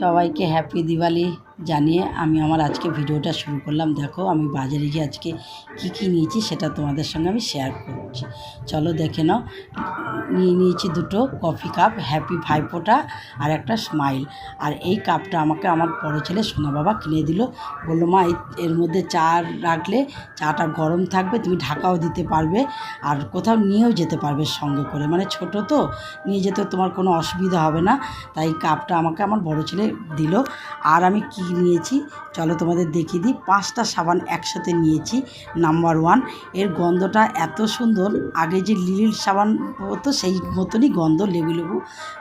সবাইকে হ্যাপি দিওয়ালি জানিয়ে আমি আমার আজকে ভিডিওটা শুরু করলাম। দেখো আমি বাজারে গিয়ে আজকে কি নিয়েছি সেটা তোমাদের সঙ্গে আমি শেয়ার করছি। চলো দেখে নাও। নিয়েছি দুটো কফি কাপ, হ্যাপি ভাইফোঁটা আর একটা স্মাইল। আর এই কাপটা আমাকে আমার বড় ছেলে সোনা বাবা কিনে দিল। বললো মা এর মধ্যে চা রাখলে চাটা গরম থাকবে, তুমি ঢাকাও দিতে পারবে আর কোথাও নিয়েও যেতে পারবে সঙ্গে করে, মানে ছোটো তো নিয়ে যেতে তোমার কোনো অসুবিধা হবে না। তাই কাপটা আমাকে আমার বড় ছেলে দিল। আর আমি কি নিয়েছি চলো তোমাদের দেখিয়ে দিই। 5টা সাবান একসাথে নিয়েছি। নাম্বার 1, এর গন্ধটা এত সুন্দর, আগে যে লিলির সাবান হতো সেই মতনই গন্ধ, লেবু লেবু,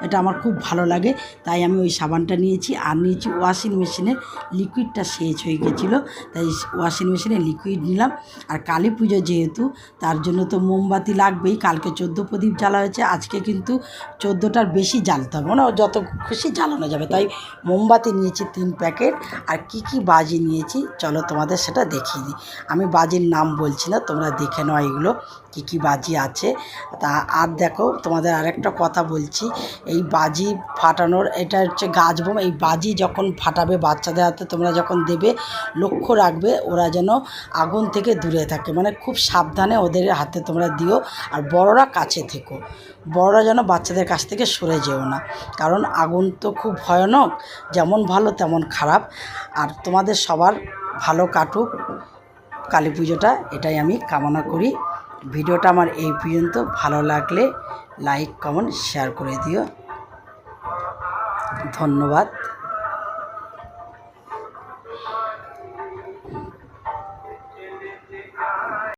এটা আমার খুব ভালো লাগে, তাই আমি ওই সাবানটা নিয়েছি। আর নিয়েছি ওয়াশিং মেশিনের লিকুইডটা শেষ হয়ে গেছিলো, তাই ওয়াশিং মেশিনে লিকুইড নিলাম। আর কালী পুজো যেহেতু, তার জন্য তো মোমবাতি লাগবেই। কালকে 14 প্রদীপ জ্বালা হয়েছে, আজকে কিন্তু 14টার বেশি জ্বালতে হবে, মানে যত খুশি জ্বালানো যাবে। তাই মোমবাতি নিয়েছি 3 প্যাকেট। আর কি বাজি নিয়েছি চলো তোমাদের সেটা দেখিয়ে দিই। আমি বাজির নাম বলছি না, তোমরা দেখে নাও এগুলো কি বাজি আছে। তা আর দেখো তোমাদের আরেকটা কথা বলছি, এই বাজি ফাটানোর, এটা হচ্ছে গাছ বোম। এই বাজি যখন ফাটাবে বাচ্চাদের হাতে তোমরা যখন দেবে, লক্ষ্য রাখবে ওরা যেন আগুন থেকে দূরে থাকে, মানে খুব সাবধানে ওদের হাতে তোমরা দিও। আর বড়রা কাছে থেকো, বড়রা যেন বাচ্চাদের কাছ থেকে সরে যেও না, কারণ আগুন তো খুব ভয়ানক, যেমন ভালো তেমন খারাপ। আর তোমাদের সবার ভালো কাটুক কালী পুজোটা, এটাই আমি কামনা করি। ভিডিওটা আমার এই পর্যন্ত। ভালো লাগলে লাইক কমেন্ট শেয়ার করে দিও। ধন্যবাদ।